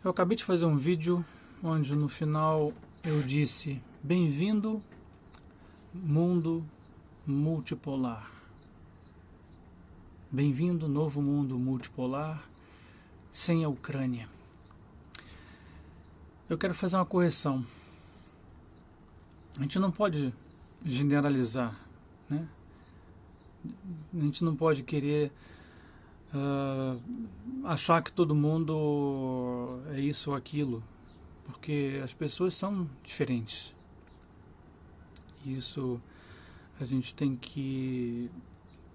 Eu acabei de fazer um vídeo onde no final eu disse: bem-vindo, mundo multipolar. Bem-vindo, novo mundo multipolar sem a Ucrânia. Eu quero fazer uma correção. A gente não pode generalizar, né? A gente não pode querer achar que todo mundo é isso ou aquilo, porque as pessoas são diferentes. Isso a gente tem que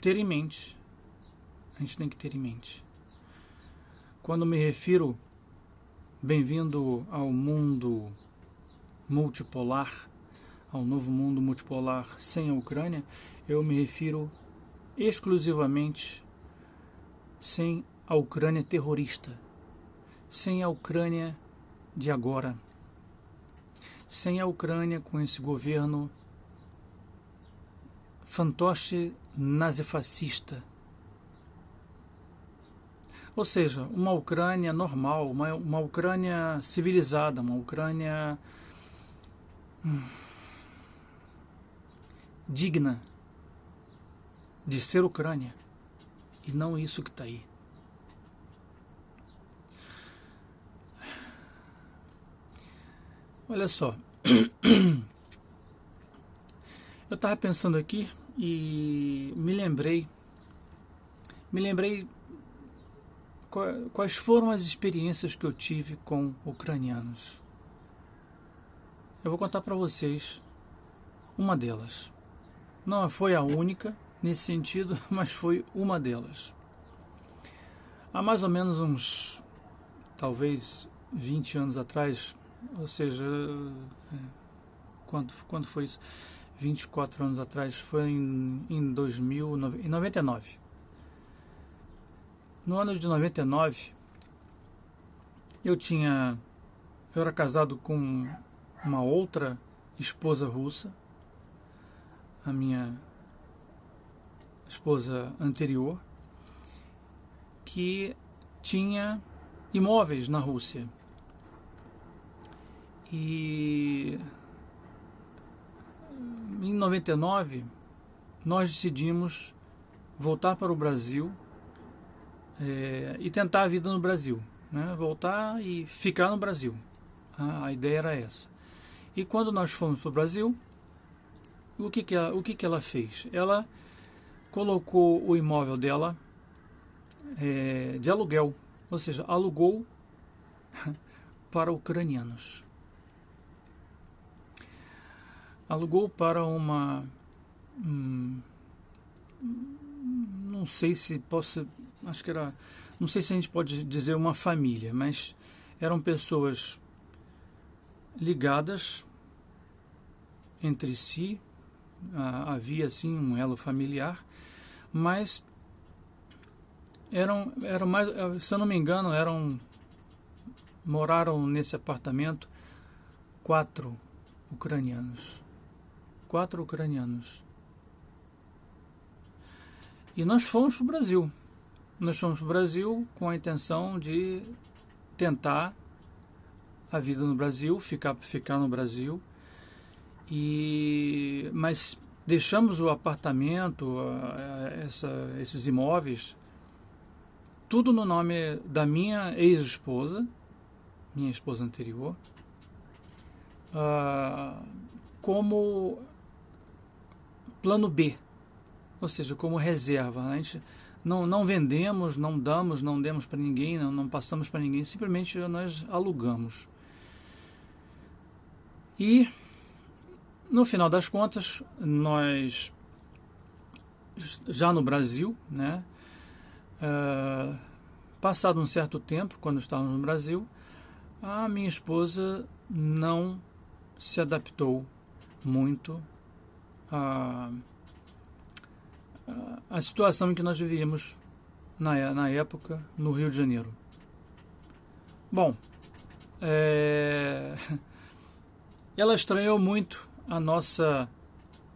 ter em mente. A gente tem que ter em mente. Quando me refiro bem-vindo ao mundo multipolar, ao novo mundo multipolar sem a Ucrânia, eu me refiro exclusivamente sem a Ucrânia terrorista, sem a Ucrânia de agora, sem a Ucrânia com esse governo fantoche nazifascista. Ou seja, uma Ucrânia normal, uma Ucrânia civilizada, uma Ucrânia digna de ser Ucrânia, e não isso que está aí. Olha só, eu estava pensando aqui e me lembrei quais foram as experiências que eu tive com ucranianos. Eu vou contar para vocês uma delas. Não foi a única nesse sentido, mas foi uma delas. Há mais ou menos uns, talvez 20 anos atrás, ou seja, quando foi isso? 24 anos atrás, foi em 99. No ano de 99, eu era casado com uma outra esposa russa, a minha esposa anterior, que tinha imóveis na Rússia. E em 99, nós decidimos voltar para o Brasil e tentar a vida no Brasil, né? Voltar e ficar no Brasil. A ideia era essa. E quando nós fomos para o Brasil, o que ela fez? Ela colocou o imóvel dela de aluguel, ou seja, alugou para ucranianos. Alugou para uma... não sei se posso... Acho que era... Não sei se a gente pode dizer uma família, mas eram pessoas ligadas entre si. Havia, assim, um elo familiar, mas eram mais... Se eu não me engano, moraram nesse apartamento 4 ucranianos. 4 ucranianos. E nós fomos para o Brasil. Nós fomos para o Brasil com a intenção de tentar a vida no Brasil, ficar no Brasil. Mas deixamos o apartamento, esses imóveis, tudo no nome da minha ex-esposa, minha esposa anterior, como plano B, ou seja, como reserva. A gente não vendemos, não demos para ninguém, não passamos para ninguém, simplesmente nós alugamos. E no final das contas, nós já no Brasil, né, passado um certo tempo, quando estávamos no Brasil, a minha esposa não se adaptou muito a situação em que nós vivíamos na época no Rio de Janeiro. Bom, ela estranhou muito a nossa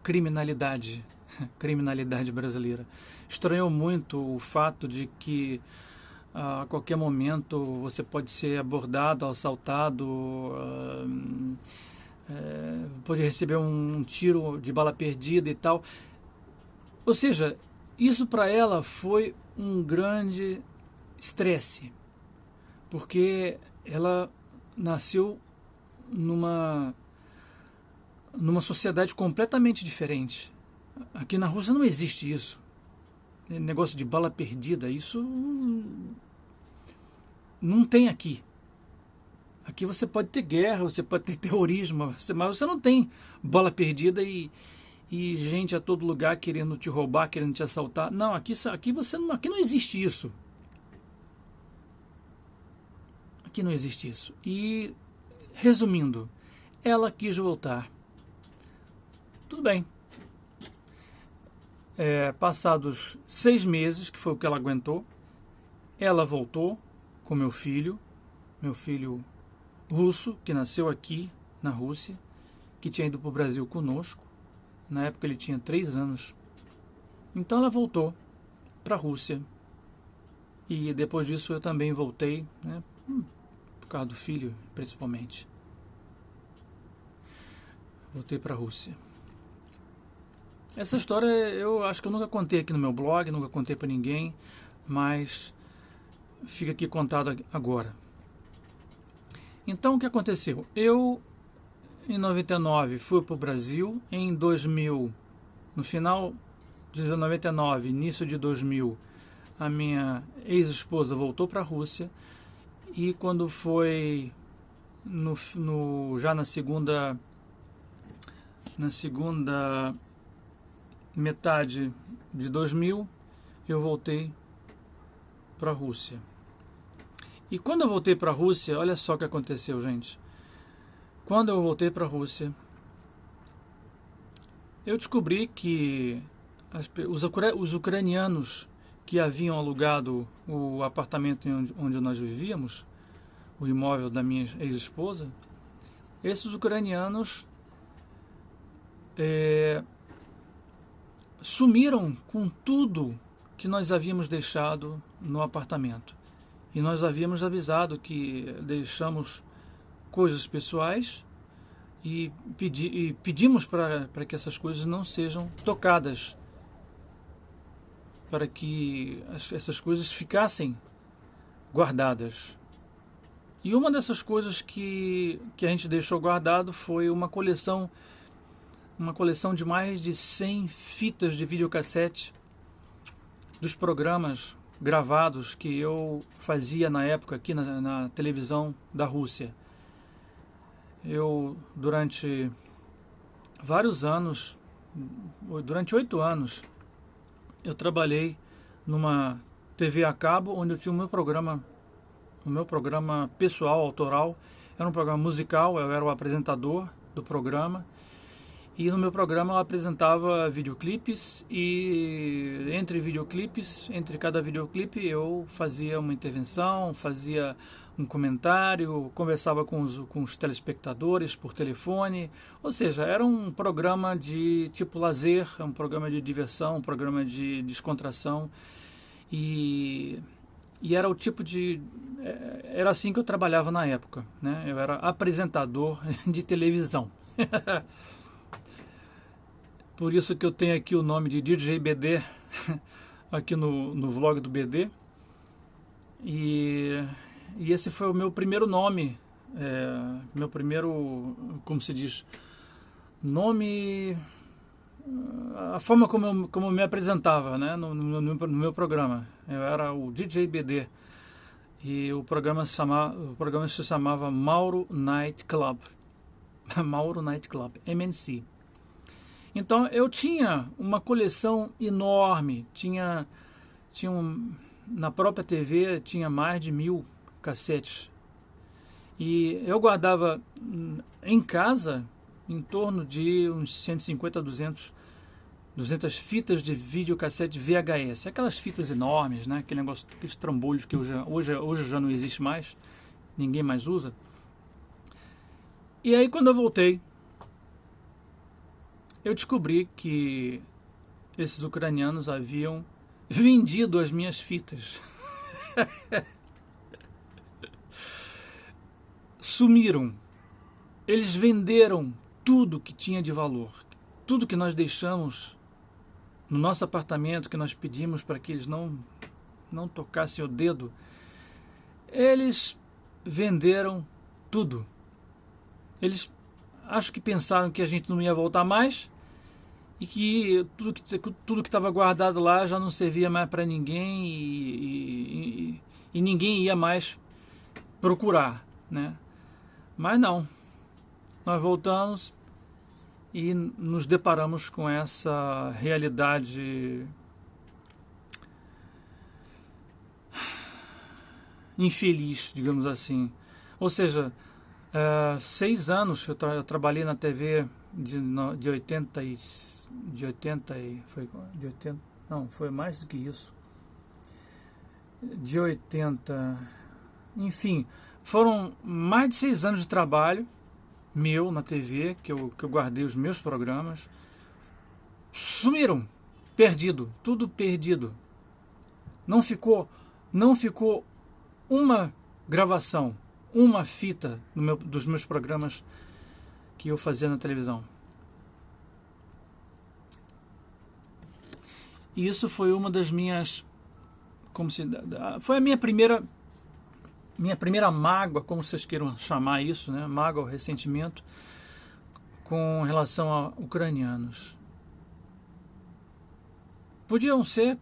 criminalidade brasileira. Estranhou muito o fato de que a qualquer momento você pode ser abordado, assaltado, pode receber um tiro de bala perdida e tal. Ou seja, isso para ela foi um grande estresse, porque ela nasceu numa sociedade completamente diferente. Aqui na Rússia não existe isso. Negócio de bala perdida, isso não tem aqui. Aqui você pode ter guerra, você pode ter terrorismo, mas você não tem bala perdida e gente a todo lugar querendo te roubar, querendo te assaltar. Não, aqui não existe isso. Aqui não existe isso. E, resumindo, ela quis voltar. Tudo bem. Passados 6 meses, que foi o que ela aguentou, ela voltou com meu filho russo, que nasceu aqui na Rússia, que tinha ido para o Brasil conosco. Na época ele tinha 3 anos. Então ela voltou para a Rússia. E depois disso eu também voltei, né, por causa do filho, principalmente. Voltei para a Rússia. Essa história eu acho que eu nunca contei aqui no meu blog, nunca contei para ninguém, mas fica aqui contado agora. Então o que aconteceu? Eu, em 99, fui para o Brasil. Em 2000, no final de 99, início de 2000, a minha ex-esposa voltou para a Rússia. E quando foi já na segunda metade de 2000, eu voltei para a Rússia. E quando eu voltei para a Rússia, olha só o que aconteceu, gente. Quando eu voltei para a Rússia, eu descobri que os ucranianos que haviam alugado o apartamento onde nós vivíamos, o imóvel da minha ex-esposa, esses ucranianos sumiram com tudo que nós havíamos deixado no apartamento. E nós havíamos avisado que deixamos coisas pessoais e pedimos para que essas coisas não sejam tocadas, para que essas coisas ficassem guardadas. E uma dessas coisas que a gente deixou guardado foi uma coleção de mais de 100 fitas de videocassete dos programas gravados que eu fazia na época aqui na televisão da Rússia. Eu, durante vários anos, durante 8 anos, eu trabalhei numa TV a cabo, onde eu tinha o meu programa pessoal, autoral. Era um programa musical, eu era o apresentador do programa. E no meu programa eu apresentava videoclipes e entre cada videoclipe eu fazia uma intervenção, fazia um comentário, conversava com os telespectadores por telefone. Ou seja, era um programa de tipo lazer, um programa de diversão, um programa de descontração. E era o tipo de... Era assim que eu trabalhava na época, né? Eu era apresentador de televisão. Por isso que eu tenho aqui o nome de DJ BD aqui no vlog do BD. E esse foi o meu primeiro nome, meu primeiro, como se diz, nome, a forma como eu me apresentava, né, no meu programa. Eu era o DJ BD e o programa se chamava Mauro Night Club, Mauro Night Club, MNC. Então eu tinha uma coleção enorme, na própria TV tinha mais de 1000 cassetes. E eu guardava em casa em torno de uns 150 a 200 fitas de videocassete VHS. Aquelas fitas enormes, né? Aqueles trambolhos que hoje já não existe mais, ninguém mais usa. E aí quando eu voltei, eu descobri que esses ucranianos haviam vendido as minhas fitas. Sumiram. Eles venderam tudo que tinha de valor. Tudo que nós deixamos no nosso apartamento, que nós pedimos para que eles não tocassem o dedo, eles venderam tudo. Eles acho que pensaram que a gente não ia voltar mais e que tudo que estava guardado lá já não servia mais para ninguém e ninguém ia mais procurar, né? Mas não, nós voltamos e nos deparamos com essa realidade infeliz, digamos assim. Ou seja, 6 anos eu trabalhei na TV de 80 não, foi mais do que isso. De 80, enfim, foram mais de 6 anos de trabalho meu na TV, que eu guardei os meus programas. Sumiram, perdido, tudo perdido. Não ficou uma gravação, uma fita dos meus programas que eu fazia na televisão. E isso foi uma das minhas, foi a minha primeira mágoa, como vocês queiram chamar isso, né? Mágoa ou ressentimento com relação a ucranianos. Podiam ser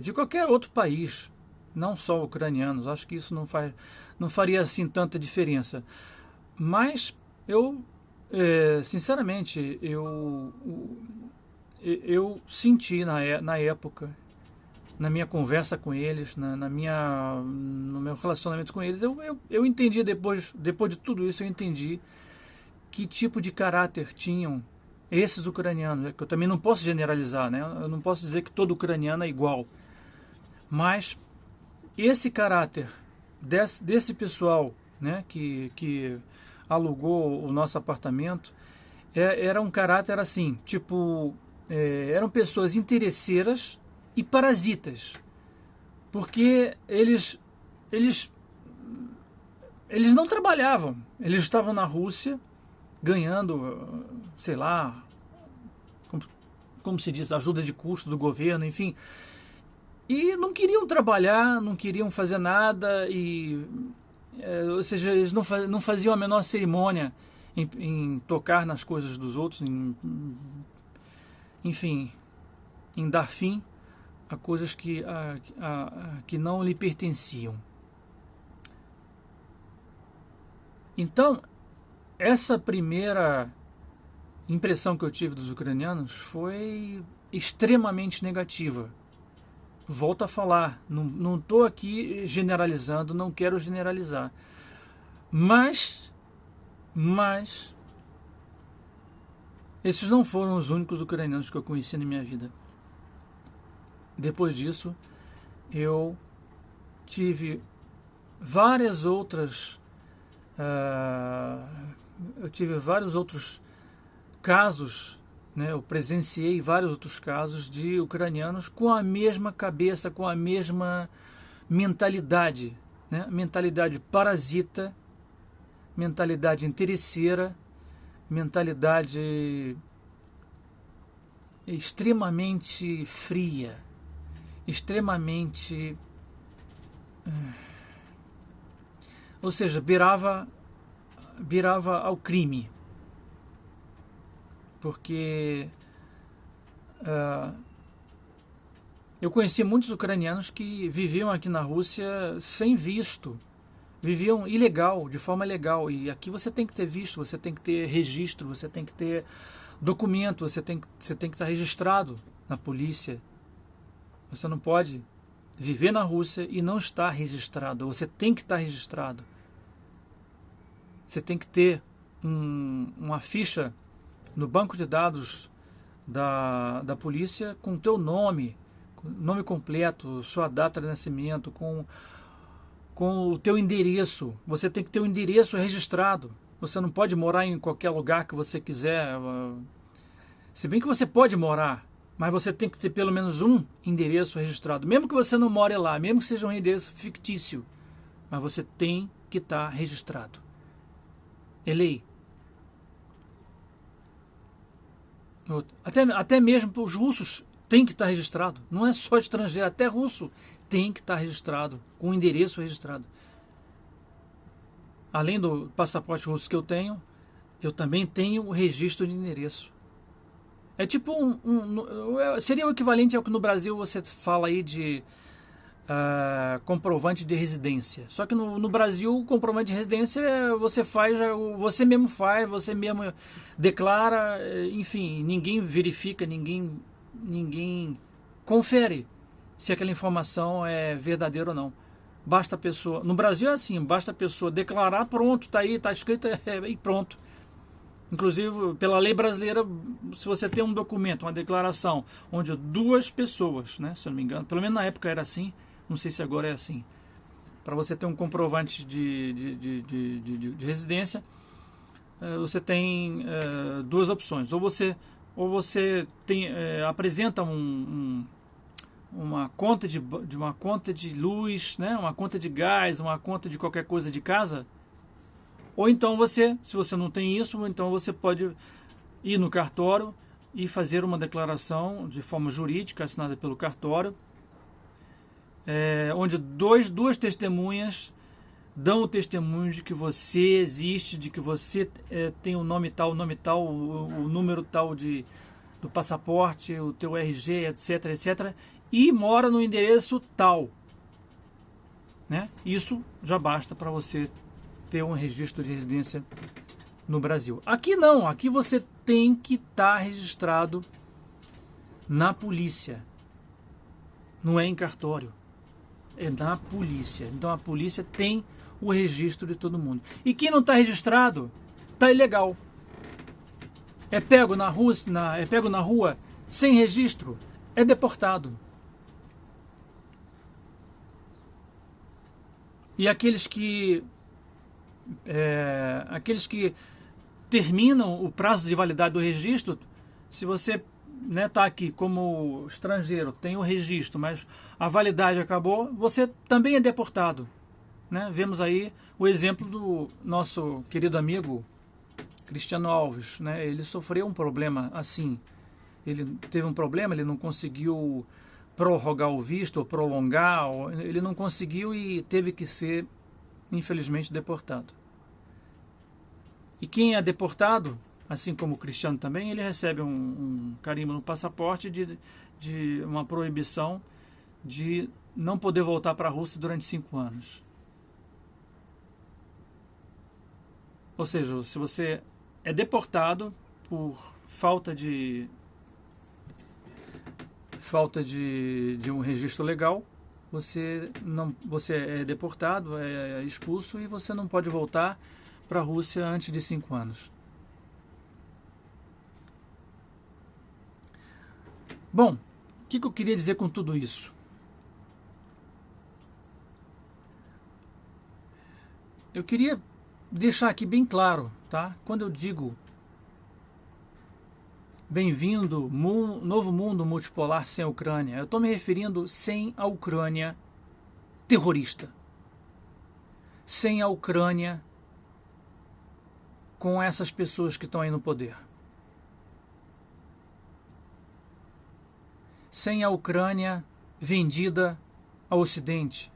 de qualquer outro país, não só ucranianos. Acho que isso não faria assim tanta diferença. Mas eu, sinceramente, eu senti na época, na minha conversa com eles, no meu relacionamento com eles, eu entendi depois de tudo isso, eu entendi que tipo de caráter tinham esses ucranianos. Que eu também não posso generalizar, né? Eu não posso dizer que todo ucraniano é igual. Mas esse caráter desse pessoal, né, que alugou o nosso apartamento, era um caráter assim, tipo, eram pessoas interesseiras e parasitas, porque eles não trabalhavam, eles estavam na Rússia ganhando, sei lá, como se diz, ajuda de custo do governo, enfim, e não queriam trabalhar, não queriam fazer nada, ou seja, eles não faziam a menor cerimônia em tocar nas coisas dos outros, enfim, em dar fim a coisas que não lhe pertenciam. Então, essa primeira impressão que eu tive dos ucranianos foi extremamente negativa. Volto a falar, não estou aqui generalizando, não quero generalizar. Mas esses não foram os únicos ucranianos que eu conheci na minha vida. Depois disso, eu tive vários outros casos, né? Eu presenciei vários outros casos de ucranianos com a mesma cabeça, com a mesma mentalidade, né? Mentalidade parasita, mentalidade interesseira, mentalidade extremamente fria, extremamente, ou seja, beirava ao crime, porque eu conheci muitos ucranianos que viviam aqui na Rússia sem visto, viviam ilegal, de forma legal, e aqui você tem que ter visto, você tem que ter registro, você tem que ter documento, você tem que estar registrado na polícia. Você não pode viver na Rússia e não estar registrado. Você tem que estar registrado. Você tem que ter uma ficha no banco de dados da polícia com o teu nome completo, sua data de nascimento, com o teu endereço. Você tem que ter um endereço registrado. Você não pode morar em qualquer lugar que você quiser. Se bem que você pode morar, Mas você tem que ter pelo menos um endereço registrado. Mesmo que você não more lá, mesmo que seja um endereço fictício. Mas você tem que estar registrado. É lei. Até mesmo para os russos tem que estar registrado. Não é só estrangeiro, até russo tem que estar registrado, com o endereço registrado. Além do passaporte russo que eu também tenho o registro de endereço. É tipo seria o equivalente ao que no Brasil você fala aí de comprovante de residência. Só que no Brasil, o comprovante de residência você faz, você mesmo faz, você mesmo declara, enfim, ninguém verifica, ninguém confere se aquela informação é verdadeira ou não. Basta a pessoa, no Brasil é assim, basta a pessoa declarar, pronto, tá aí, tá escrito e pronto. Inclusive, pela lei brasileira, se você tem um documento, uma declaração, onde duas pessoas, né, se eu não me engano, pelo menos na época era assim, não sei se agora é assim, para você ter um comprovante de residência, você tem duas opções. Ou você apresenta uma conta uma conta de luz, né, uma conta de gás, uma conta de qualquer coisa de casa. Ou então se você não tem isso, então você pode ir no cartório e fazer uma declaração de forma jurídica assinada pelo cartório, onde duas testemunhas dão o testemunho de que você existe, de que você tem o nome tal, o número tal do passaporte, o teu RG, etc, etc, e mora no endereço tal, né? Isso já basta para você ter um registro de residência no Brasil. Aqui não, aqui você tem que estar registrado na polícia. Não é em cartório, é na polícia. Então a polícia tem o registro de todo mundo. E quem não está registrado, está ilegal. É pego na rua sem registro, é deportado. E aqueles que terminam o prazo de validade do registro, se você está aqui como estrangeiro, tem o registro, mas a validade acabou, você também é deportado. Né? Vemos aí o exemplo do nosso querido amigo Cristiano Alves. Né? Ele sofreu um problema assim. Ele teve um problema, ele não conseguiu prorrogar o visto, ou prolongar, ele não conseguiu e teve que ser, infelizmente, deportado. E quem é deportado, assim como o Cristiano também, ele recebe um carimbo no passaporte de uma proibição de não poder voltar para a Rússia durante 5 anos. Ou seja, se você é deportado por falta de um registro legal, você é deportado, é expulso e você não pode voltar para a Rússia antes de 5 anos. Bom, o que eu queria dizer com tudo isso? Eu queria deixar aqui bem claro, tá? Quando eu digo bem-vindo, novo mundo multipolar sem a Ucrânia, eu estou me referindo sem a Ucrânia terrorista, sem a Ucrânia com essas pessoas que estão aí no poder, sem a Ucrânia vendida ao Ocidente,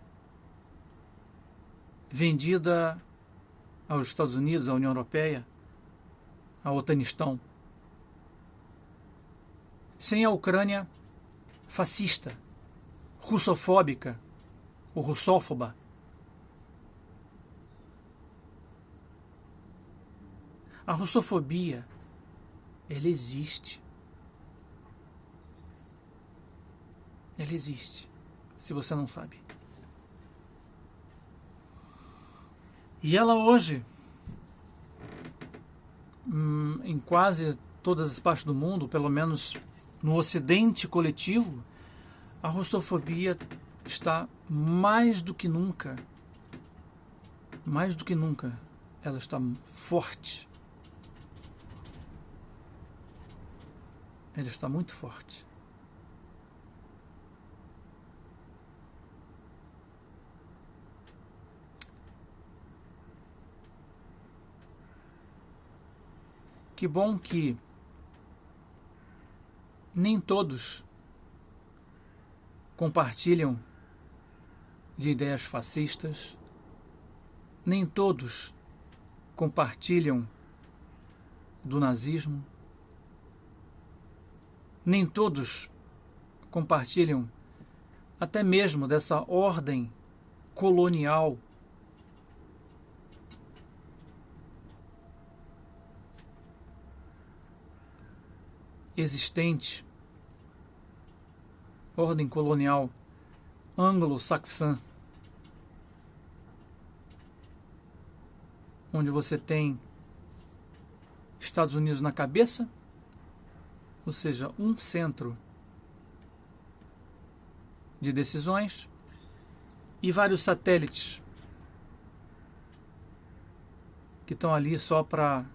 vendida aos Estados Unidos, à União Europeia, ao Otanistão, sem a Ucrânia fascista, russofóbica ou russófoba. A russofobia, ela existe. Ela existe, se você não sabe. E ela hoje, em quase todas as partes do mundo, pelo menos no Ocidente coletivo, a russofobia está mais do que nunca, ela está forte. Ela está muito forte. Que bom que nem todos compartilham de ideias fascistas, nem todos compartilham do nazismo, nem todos compartilham até mesmo dessa ordem colonial existente, ordem colonial anglo-saxã, onde você tem Estados Unidos na cabeça, ou seja, um centro de decisões, e vários satélites que estão ali só para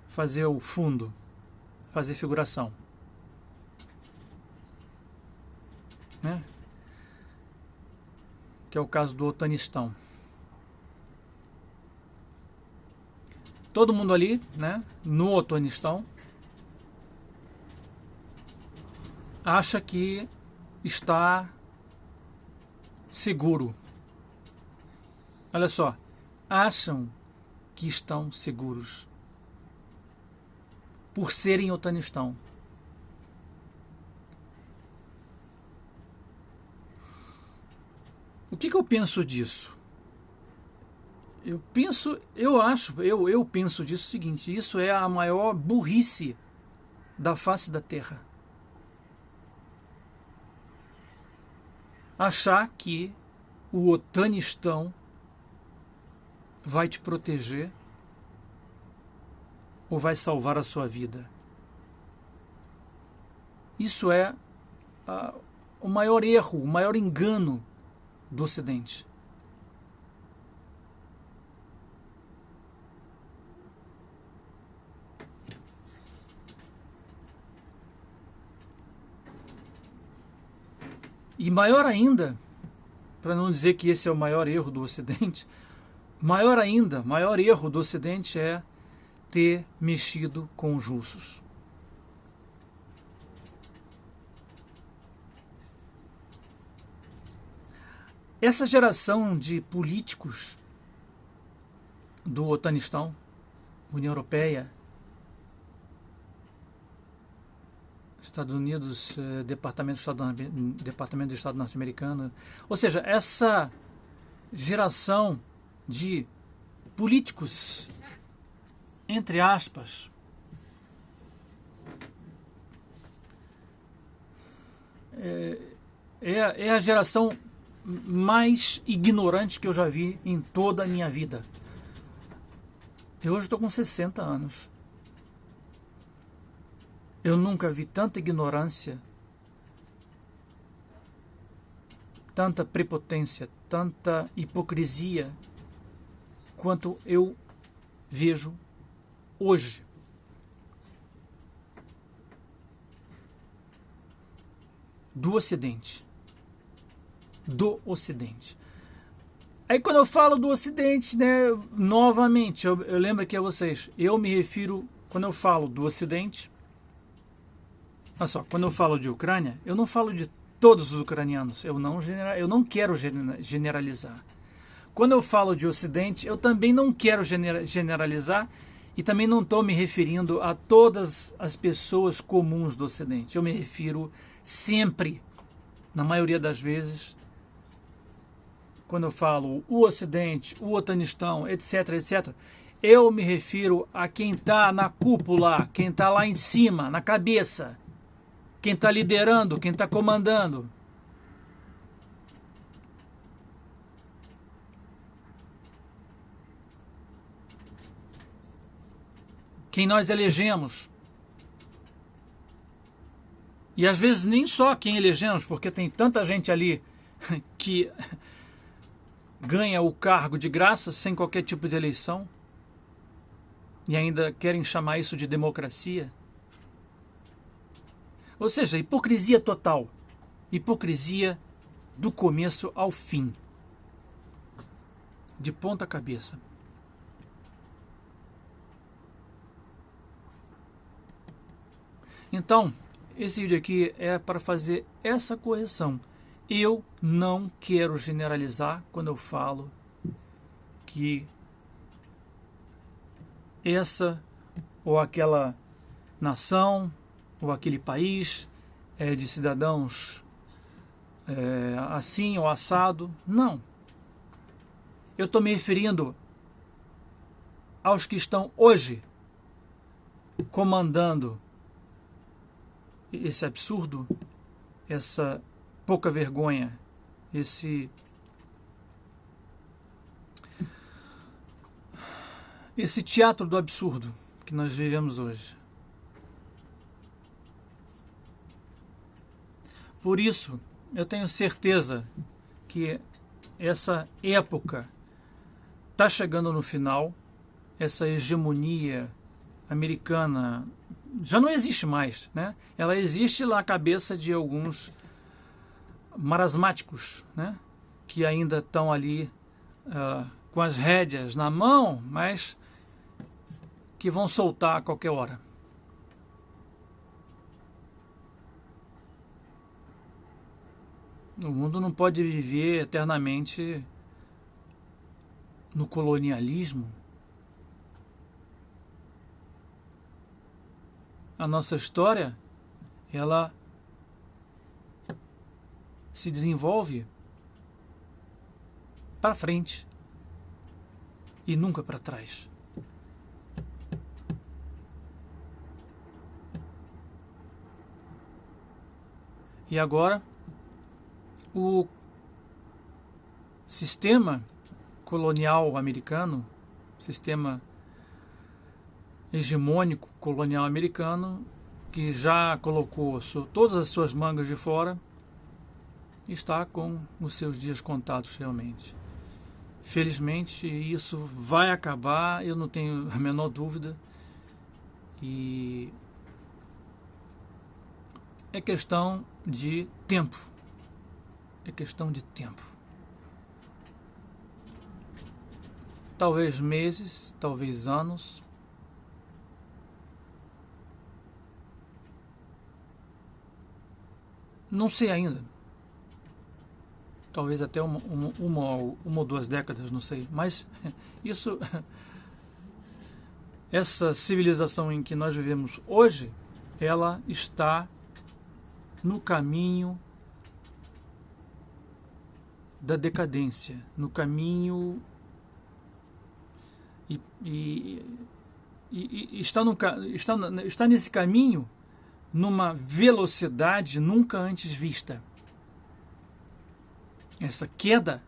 fazer o fundo, fazer figuração, né? Que é o caso do Otanistão. Todo mundo ali, né, no Otanistão, acha que está seguro. Olha só, acham que estão seguros por serem Otanistão. O que eu penso disso? Eu penso disso o seguinte: isso é a maior burrice da face da Terra. Achar que o Otanistão vai te proteger ou vai salvar a sua vida. Isso é o maior erro, o maior engano do Ocidente. E maior ainda, para não dizer que esse é o maior erro do Ocidente, maior ainda, maior erro do Ocidente é ter mexido com os russos. Essa geração de políticos do Otanistão, União Europeia, Estados Unidos, Departamento do Estado norte-americano, ou seja, essa geração de políticos, entre aspas, é a geração mais ignorante que eu já vi em toda a minha vida. Eu hoje estou com 60 anos. Eu nunca vi tanta ignorância, tanta prepotência, tanta hipocrisia quanto eu vejo hoje. Do Ocidente. Aí quando eu falo do Ocidente, né, novamente, eu lembro aqui a vocês, eu me refiro, quando eu falo do Ocidente, olha só, quando eu falo de Ucrânia, eu não falo de todos os ucranianos, eu não quero generalizar. Quando eu falo de Ocidente, eu também não quero generalizar e também não estou me referindo a todas as pessoas comuns do Ocidente. Eu me refiro sempre, na maioria das vezes, quando eu falo o Ocidente, o Otanistão, etc, etc, eu me refiro a quem está na cúpula, quem está lá em cima, na cabeça, quem está liderando, quem está comandando. Quem nós elegemos. E às vezes nem só quem elegemos, porque tem tanta gente ali que ganha o cargo de graça, sem qualquer tipo de eleição, e ainda querem chamar isso de democracia. Ou seja, hipocrisia total. Hipocrisia do começo ao fim. De ponta cabeça. Então, esse vídeo aqui é para fazer essa correção. Eu não quero generalizar quando eu falo que essa ou aquela nação ou aquele país é de cidadãos assim ou assado. Não. Eu estou me referindo aos que estão hoje comandando esse absurdo, essa pouca vergonha, esse teatro do absurdo que nós vivemos hoje. Por isso, eu tenho certeza que essa época está chegando no final, essa hegemonia americana já não existe mais, né? Ela existe na cabeça de alguns marasmáticos, né? Que ainda estão ali com as rédeas na mão, mas que vão soltar a qualquer hora. O mundo não pode viver eternamente no colonialismo. A nossa história, ela se desenvolve para frente e nunca para trás. E agora, o sistema colonial americano, sistema hegemônico colonial americano, que já colocou todas as suas mangas de fora, está com os seus dias contados realmente. Felizmente isso vai acabar, eu não tenho a menor dúvida, e é questão de tempo. É questão de tempo. Talvez meses, talvez anos. Não sei ainda. Talvez até uma ou duas décadas, não sei. Mas isso, essa civilização em que nós vivemos hoje, ela está no caminho da decadência, no caminho e está nesse caminho numa velocidade nunca antes vista. Essa queda,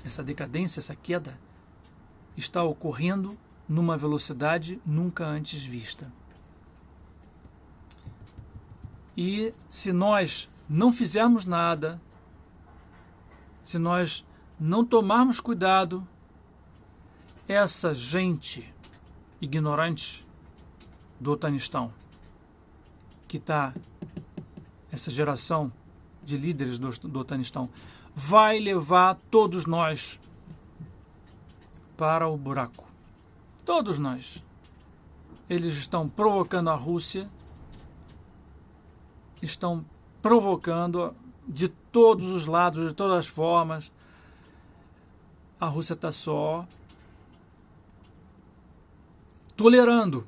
essa decadência, essa queda está ocorrendo numa velocidade nunca antes vista. E se nós não fizermos nada, se nós não tomarmos cuidado, essa gente ignorante do Otanistão, que está, essa geração de líderes do Otanistão, vai levar todos nós para o buraco. Todos nós. Eles estão provocando a Rússia, estão provocando de todos os lados, de todas as formas. A Rússia está só tolerando.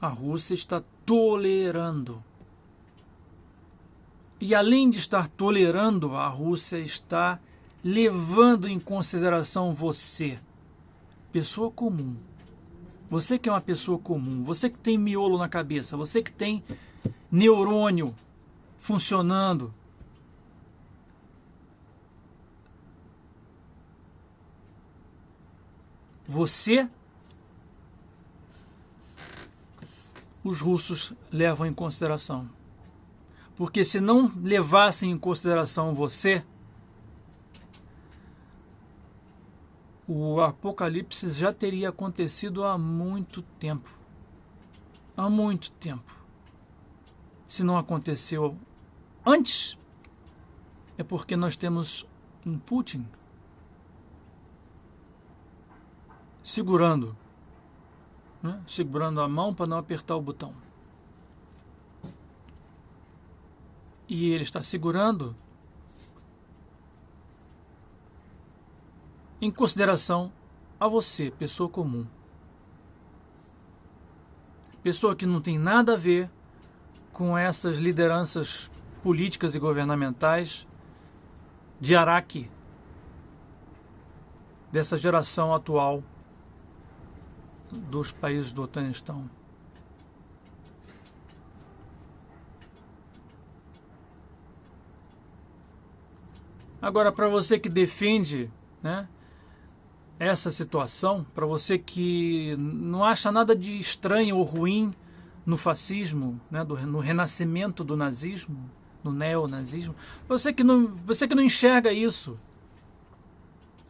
A Rússia está tolerando. E além de estar tolerando, a Rússia está levando em consideração você, pessoa comum. Você que é uma pessoa comum, você que tem miolo na cabeça, você que tem neurônio funcionando. Você, os russos levam em consideração. Porque se não levassem em consideração você, o apocalipse já teria acontecido há muito tempo. Há muito tempo. Se não aconteceu antes, é porque nós temos um Putin segurando, né? Segurando a mão para não apertar o botão. E ele está segurando em consideração a você, pessoa comum. Pessoa que não tem nada a ver com essas lideranças políticas e governamentais de Araque, dessa geração atual dos países do Afeganistão. Agora, para você que defende, né, essa situação, para você que não acha nada de estranho ou ruim no fascismo, né, no renascimento do nazismo, no neonazismo, você que não enxerga isso,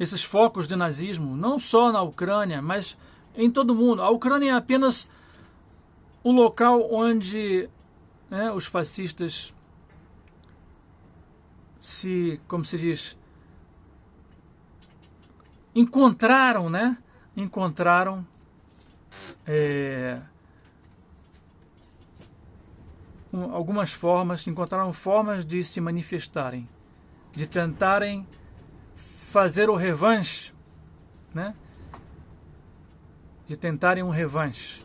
esses focos de nazismo, não só na Ucrânia, mas em todo o mundo. A Ucrânia é apenas o local onde, né, os fascistas como se diz, encontraram, né? Encontraram algumas formas, encontraram formas de se manifestarem, de tentarem fazer o revanche, né? De tentarem um revanche.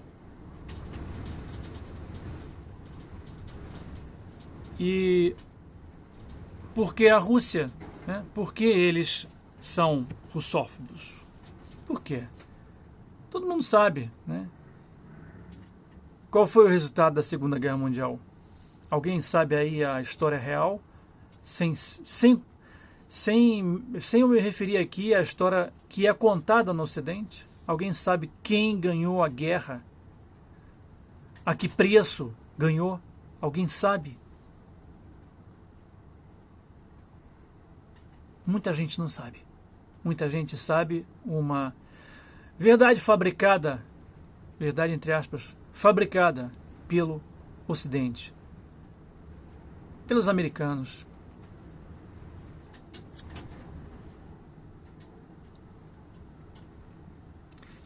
E porque a Rússia, né? Porque eles são russófobos? Por quê? Todo mundo sabe, né? Qual foi o resultado da Segunda Guerra Mundial? Alguém sabe aí a história real? Sem eu me referir aqui à história que é contada no Ocidente? Alguém sabe quem ganhou a guerra? A que preço ganhou? Alguém sabe? Muita gente não sabe. Muita gente sabe uma verdade fabricada, verdade entre aspas, fabricada pelo Ocidente, pelos americanos.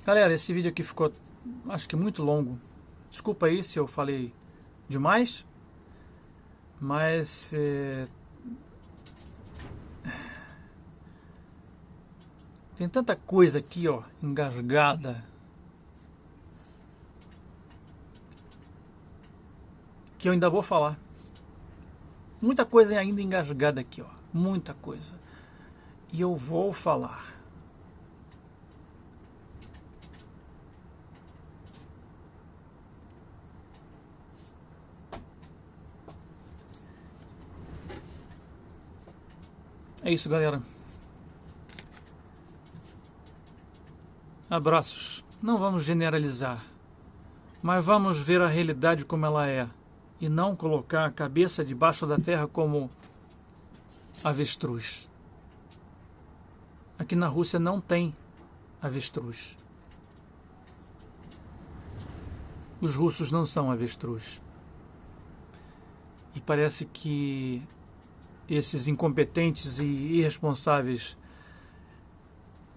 Galera, esse vídeo aqui ficou, acho que muito longo. Desculpa aí se eu falei demais, mas tem tanta coisa aqui, ó, engasgada, que eu ainda vou falar. Muita coisa ainda engasgada aqui, ó, muita coisa. E eu vou falar. É isso, galera. Abraços. Não vamos generalizar, mas vamos ver a realidade como ela é e não colocar a cabeça debaixo da terra como avestruz. Aqui na Rússia não tem avestruz. Os russos não são avestruz. E parece que esses incompetentes e irresponsáveis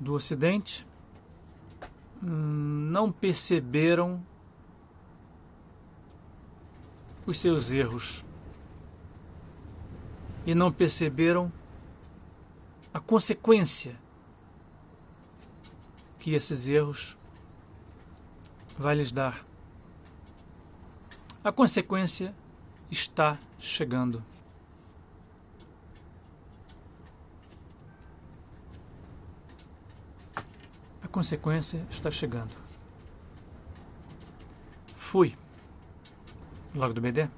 do Ocidente não perceberam os seus erros e não perceberam a consequência que esses erros vai lhes dar. A consequência está chegando. A consequência está chegando. Fui. Logo do BD.